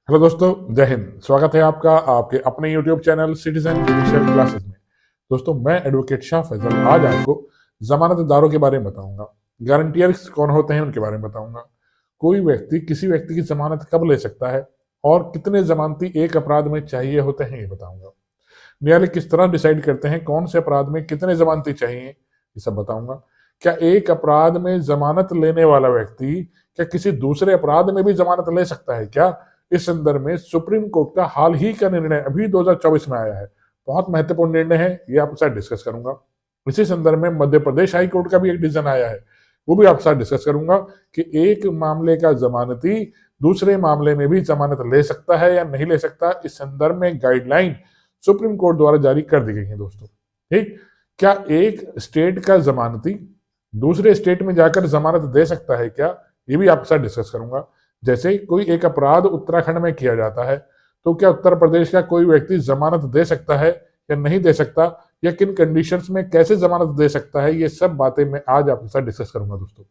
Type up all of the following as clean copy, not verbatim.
Hello दोस्तों, जय हिंद। स्वागत है आपका आपके अपने YouTube channel citizen judicial classes में। दोस्तों, मैं एडवोकेट शाह फैजल आज आपको जमानतदारों के बारे में बताऊंगा। गारंटियर्स कौन होते हैं उनके बारे में बताऊंगा। कोई व्यक्ति किसी व्यक्ति की जमानत कब ले सकता है और कितने जमानती एक अपराध में चाहिए होते हैं ये बताऊंगा। न्यायालय किस तरह डिसाइड करते हैं कौन से अपराध में कितने जमानती चाहिए ये सब बताऊंगा। क्या एक अपराध में जमानत लेने वाला व्यक्ति क्या किसी दूसरे अपराध में भी जमानत ले सकता है क्या? इस संदर्भ में सुप्रीम कोर्ट का हाल ही का निर्णय अभी 2024 में आया है। बहुत महत्वपूर्ण निर्णय है, ये आपके साथ डिस्कस करूंगा। इसी संदर्भ में मध्य प्रदेश हाई कोर्ट का भी एक डिसीजन आया है, वो भी आपके साथ डिस्कस करूंगा कि एक मामले का जमानती दूसरे मामले में भी जमानत ले सकता है या नहीं ले सकता। इस संदर्भ में गाइडलाइन सुप्रीम कोर्ट द्वारा जारी कर दी गई है दोस्तों। ठीक, क्या एक स्टेट का जमानती दूसरे स्टेट में जाकर जमानत दे सकता है क्या, ये भी आपके साथ डिस्कस करूंगा। जैसे कोई एक अपराध उत्तराखंड में किया जाता है तो क्या उत्तर प्रदेश का कोई व्यक्ति जमानत दे सकता है या नहीं दे सकता, या किन कंडीशंस में कैसे जमानत दे सकता है, ये सब बातें मैं आज आपके साथ डिस्कस करूंगा दोस्तों।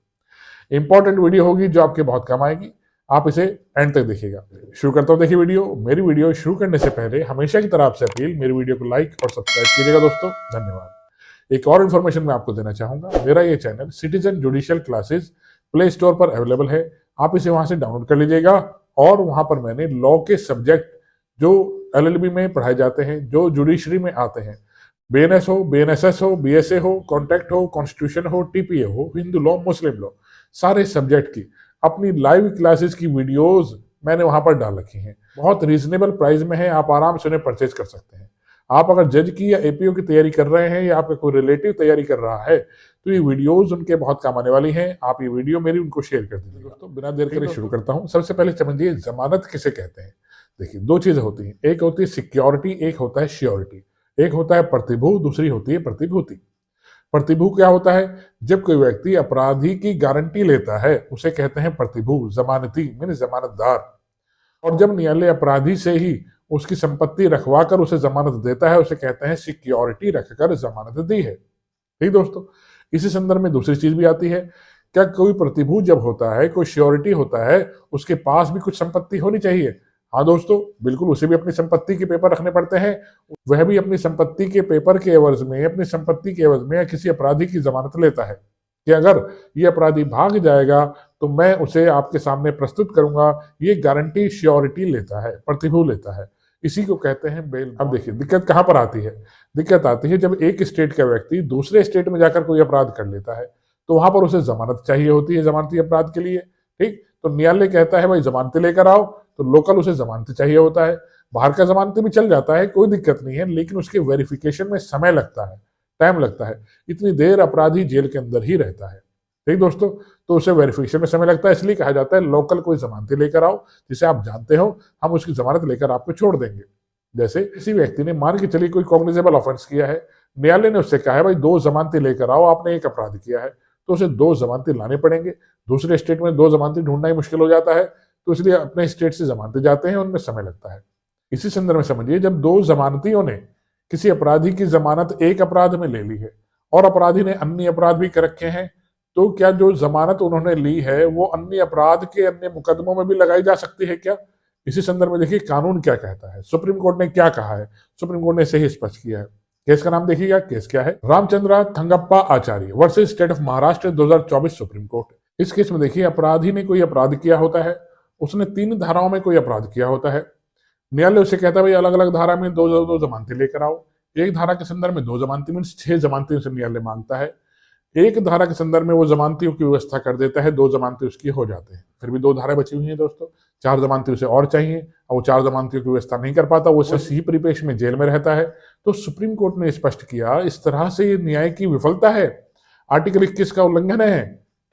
इंपॉर्टेंट वीडियो होगी जो आपके बहुत काम आएगी, आप इसे एंड तक देखिएगा। शुरू करता हूं, देखिए वीडियो। मेरी वीडियो शुरू करने से पहले हमेशा की तरह आपसे अपील, मेरी वीडियो को लाइक और सब्सक्राइब कीजिएगा दोस्तों। धन्यवाद। एक और इन्फॉर्मेशन मैं आपको देना चाहूंगा, मेरा ये channel citizen judicial classes play store पर अवेलेबल है, आप इसे वहां से डाउनलोड कर लीजिएगा। और वहां पर मैंने लॉ के सब्जेक्ट जो एलएलबी में पढ़ाए जाते हैं, जो जुडिशरी में आते हैं, बीएनएस हो, बीएनएसएस हो, बीएसए हो, कॉन्ट्रैक्ट हो, कॉन्स्टिट्यूशन हो, टीपीए हो, हिंदू लॉ, मुस्लिम लॉ, सारे सब्जेक्ट की अपनी लाइव क्लासेस की वीडियोस मैंने वहां पर डाल रखी हैं। बहुत रीजनेबल प्राइस में है, आप आराम से उन्हें परचेज कर सकते हैं। आप अगर जज की या एपीओ की तैयारी कर रहे हैं या आपका कोई रिलेटिव तैयारी कर रहा है तो ये वीडियोस उनके बहुत काम आने वाली हैं। आप ये वीडियो मेरी उनको शेयर कर दीजिए दोस्तों। बिना देर करे शुरू करता हूं। सबसे पहले समझिए जमानत किसे कहते हैं। देखिए, दो चीजें होती हैं, एक होती है सिक्योरिटी, एक होता है श्योरिटी। एक होता है प्रतिभू, दूसरी होती है प्रतिभूति। प्रतिभू क्या होता है? जब कोई व्यक्ति अपराधी की गारंटी लेता है उसे कहते हैं प्रतिभू, जमानती मीन जमानतदार। और जब न्यायालय अपराधी से ही उसकी संपत्ति रखवा कर उसे जमानत देता है उसे कहते हैं सिक्योरिटी रखकर जमानत दी है। ठीक दोस्तों, इसी संदर्भ में दूसरी चीज भी आती है। क्या कोई प्रतिभू जब होता है, कोई श्योरिटी होता है, उसके पास भी कुछ संपत्ति होनी चाहिए। हाँ दोस्तों, बिल्कुल, उसे भी अपनी संपत्ति के पेपर रखने पड़ते हैं। वह भी अपनी संपत्ति के पेपर के एवज में, अपनी संपत्ति के एवज में या किसी अपराधी की जमानत लेता है कि अगर ये अपराधी भाग जाएगा तो मैं उसे आपके सामने प्रस्तुत करूंगा। ये गारंटी श्योरिटी लेता है, प्रतिभू लेता है, इसी को कहते हैं बेल। अब देखिए दिक्कत कहां पर आती है। दिक्कत आती है जब एक स्टेट का व्यक्ति दूसरे स्टेट में जाकर कोई अपराध कर लेता है तो वहां पर उसे जमानत चाहिए होती है, जमानती अपराध के लिए। ठीक, तो न्यायालय कहता है भाई जमानती लेकर आओ, तो लोकल उसे जमानती चाहिए होता है। बाहर का जमानती भी चल जाता है, कोई दिक्कत नहीं है, लेकिन उसके वेरिफिकेशन में समय लगता है, टाइम लगता है। इतनी देर अपराधी जेल के अंदर ही रहता है। ठीक दोस्तों, तो उसे वेरिफिकेशन में समय लगता है, इसलिए कहा जाता है लोकल कोई जमानती लेकर आओ जिसे आप जानते हो, हम उसकी जमानत लेकर आपको छोड़ देंगे। जैसे किसी व्यक्ति ने मान के चलिए कोई कॉग्निजेबल ऑफेंस किया है, न्यायालय ने उससे कहा है भाई दो जमानती लेकर आओ, आपने एक अपराध किया है, तो उसे दो जमानती लाने पड़ेंगे। दूसरे स्टेट में दो जमानती ढूंढना ही मुश्किल हो जाता है, तो इसलिए अपने स्टेट से जमानती जाते हैं, उनमें समय लगता है। इसी संदर्भ में समझिए, जब दो जमानतियों ने किसी अपराधी की जमानत एक अपराध में ले ली है और अपराधी ने अन्य अपराध भी कर रखे हैं, तो क्या जो जमानत उन्होंने ली है वो अन्य अपराध के अन्य मुकदमों में भी लगाई जा सकती है क्या? इसी संदर्भ में देखिए कानून क्या कहता है, सुप्रीम कोर्ट ने क्या कहा है। सुप्रीम कोर्ट ने इसे ही स्पष्ट किया है। केस का नाम देखिएगा, केस क्या है, Ramachandra Thangappa Acharya versus state of Maharashtra 2024 supreme court. इस केस में देखिए अपराधी ने कोई अपराध किया होता है, उसने 3 धाराओं में कोई अपराध किया होता है। न्यायालय उसे कहता है भाई अलग अलग धारा में दो दो जमानती लेकर आओ। एक धारा के संदर्भ में 2 जमानती मीन 6 जमानती उसे न्यायालय मांगता है। एक धारा के संदर्भ में वो जमानतियों की व्यवस्था कर देता है, 2 जमानती उसकी हो जाते हैं। फिर भी 2 धाराएं बची हुई हैं दोस्तों, 4 जमानती उसे और चाहिए, और वो 4 जमानतियों की व्यवस्था नहीं कर पाता, वो सही परिपेक्ष में जेल में रहता है। तो सुप्रीम कोर्ट ने स्पष्ट किया इस तरह से ये न्याय की विफलता है, आर्टिकल 21 का उल्लंघन है।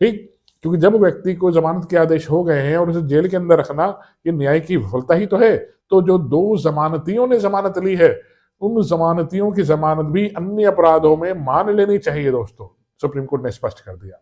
ठीक, क्योंकि जब व्यक्ति को जमानत के आदेश हो गए हैं और उसे जेल के अंदर रखना ये न्याय की विफलता ही तो है। तो जो 2 जमानतियों ने जमानत ली है, उन जमानतियों की जमानत भी अन्य अपराधों में मान लेनी चाहिए दोस्तों, सुप्रीम कोर्ट ने स्पष्ट कर दिया।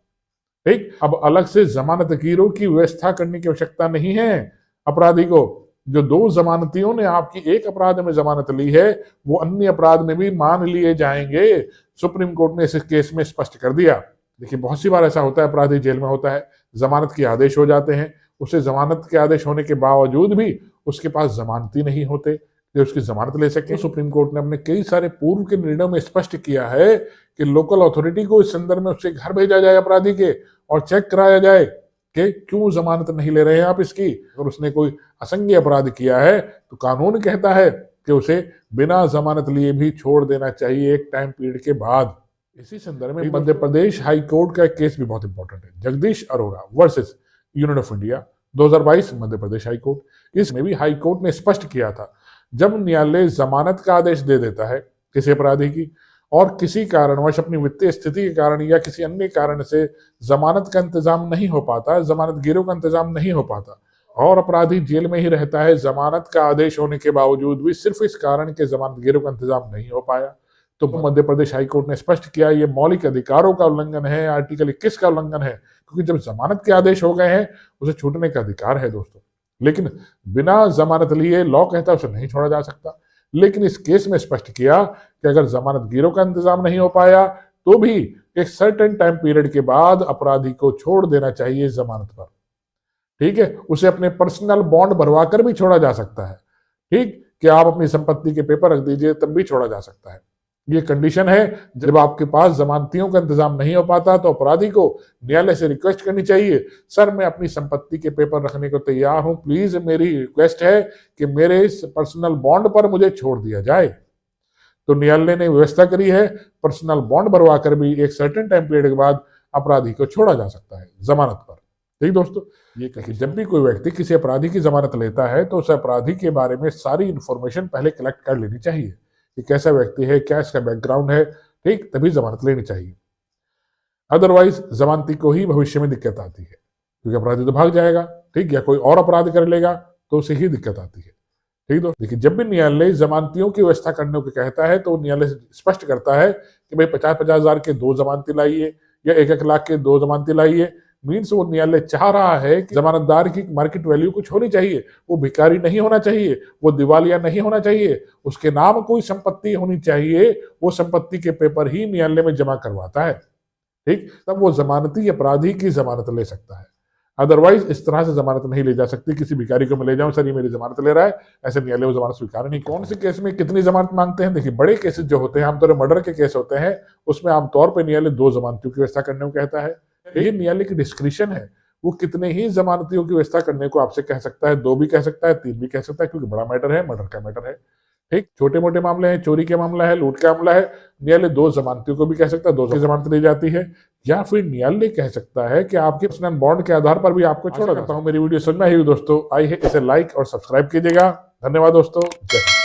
ठीक, अब अलग से जमानतगीरों की व्यवस्था करने की आवश्यकता नहीं है अपराधी को। जो 2 जमानतियों ने आपकी एक अपराध में जमानत ली है वो अन्य अपराध में भी मान लिए जाएंगे, सुप्रीम कोर्ट ने इस केस में स्पष्ट कर दिया। देखिए बहुत सी बार ऐसा होता है, अपराधी जेल में होता है, जमानत के आदेश हो जाते हैं, उसे जमानत के आदेश होने के बावजूद भी उसके पास जमानती नहीं होते कि उसकी जमानत ले सके। तो सुप्रीम कोर्ट ने अपने कई सारे पूर्व के निर्णयों में स्पष्ट किया है कि लोकल अथॉरिटी को इस संदर्भ में उसके घर भेजा जाए अपराधी के और चेक कराया जाए कि क्यों जमानत नहीं ले रहे हैं आप इसकी। अगर उसने कोई असंज्ञ अपराध किया है तो कानून कहता है कि उसे बिना जमानत लिए भी छोड़ देना चाहिए एक टाइम पीरियड के बाद। इसी संदर्भ में मध्य प्रदेश हाई कोर्ट का एक केस भी बहुत इंपॉर्टेंट है, Jagdish Arora versus union of India 2022 Madhya Pradesh high court. इसमें भी हाई कोर्ट ने स्पष्ट किया था, जब न्यायालय जमानत का आदेश दे देता है किसी अपराधी की और किसी कारणवश अपनी वित्तीय स्थिति के कारण या किसी अन्य कारण से जमानत का इंतजाम नहीं हो पाता, जमानत गिरोह का इंतजाम नहीं हो पाता और अपराधी जेल में ही रहता है जमानत का आदेश होने के बावजूद भी, सिर्फ इस कारण के जमानत गिरोह का इंतजाम नहीं हो पाया, तो मध्य प्रदेश हाईकोर्ट ने स्पष्ट किया ये मौलिक अधिकारों का उल्लंघन है, आर्टिकल 21 का उल्लंघन है, क्योंकि जब जमानत के आदेश हो गए हैं उसे छूटने का अधिकार है दोस्तों। लेकिन बिना जमानत लिए लॉ कहता है उसे नहीं छोड़ा जा सकता। लेकिन इस केस में स्पष्ट किया कि अगर जमानत गिरोह का इंतजाम नहीं हो पाया तो भी एक सर्टेन टाइम पीरियड के बाद अपराधी को छोड़ देना चाहिए जमानत पर। ठीक है, उसे अपने पर्सनल बॉन्ड भरवा कर भी छोड़ा जा सकता है। ठीक, कि आप अपनी संपत्ति के पेपर रख दीजिए तब भी छोड़ा जा सकता है। ये कंडीशन है, जब आपके पास जमानतियों का इंतजाम नहीं हो पाता तो अपराधी को न्यायालय से रिक्वेस्ट करनी चाहिए, सर मैं अपनी संपत्ति के पेपर रखने को तैयार हूं, प्लीज मेरी रिक्वेस्ट है कि मेरे इस पर्सनल बॉन्ड पर मुझे छोड़ दिया जाए। तो न्यायालय ने व्यवस्था करी है, पर्सनल बॉन्ड भरवा कर भी एक सर्टेन टाइम पीरियड के बाद अपराधी को छोड़ा जा सकता है जमानत पर। ठीक दोस्तों, ये कही जब भी कोई व्यक्ति किसी अपराधी की जमानत लेता है तो उस अपराधी के बारे में सारी इंफॉर्मेशन पहले कलेक्ट कर लेनी चाहिए कि कैसा व्यक्ति है, क्या इसका बैकग्राउंड है, ठीक, तभी जमानत लेनी चाहिए। अदरवाइज जमानती को ही भविष्य में दिक्कत आती है, क्योंकि अपराधी तो भाग जाएगा, ठीक, या कोई और अपराध कर लेगा तो उसे ही दिक्कत आती है। ठीक दोस्तों, देखिए जब भी न्यायालय जमानतियों की व्यवस्था करने को कहता है तो न्यायालय स्पष्ट करता है कि भाई 50-50 हजार के 2 जमानती लाइए या 1-1 लाख के 2 जमानती लाइए। मीन्स वो न्यायालय चाह रहा है कि जमानतदार की मार्केट वैल्यू कुछ होनी चाहिए, वो भिखारी नहीं होना चाहिए, वो दिवालिया नहीं होना चाहिए, उसके नाम कोई संपत्ति होनी चाहिए, वो संपत्ति के पेपर ही न्यायालय में जमा करवाता है। ठीक, तब वो जमानती अपराधी की जमानत ले सकता है। अदरवाइज इस तरह से जमानत नहीं ले जा सकती। किसी भिखारी को मैं ले जाऊं, सर ये मेरी जमानत ले रहा है, ऐसे न्यायालय वो जमानत स्वीकार नहीं। कौन से केस में कितनी जमानत मांगते हैं? देखिए बड़े केसेस जो होते हैं, आमतौर पर मर्डर के केस होते हैं, उसमें आमतौर पर न्यायालय 2 जमानतियों की व्यवस्था करने को कहता है। ये न्यायालय की डिस्क्रिप्शन है, वो कितने ही जमानतियों की व्यवस्था करने को आपसे कह सकता है, 2 भी कह सकता है, 3 भी कह सकता है, क्योंकि बड़ा मैटर है, मर्डर का मैटर है। ठीक, छोटे मोटे मामले हैं, चोरी का मामला है, लूट का मामला है, न्यायालय 2 जमानतियों को भी कह सकता है, 2 जमानत ली जाती है, या फिर न्यायालय कह सकता है कि आपके पर्सनल बॉन्ड के आधार पर भी आपको छोड़ा जाता हूं। मेरी वीडियो समझ में आई हो दोस्तों, आई है इसे लाइक और सब्सक्राइब कीजिएगा। धन्यवाद दोस्तों, जय हिंद।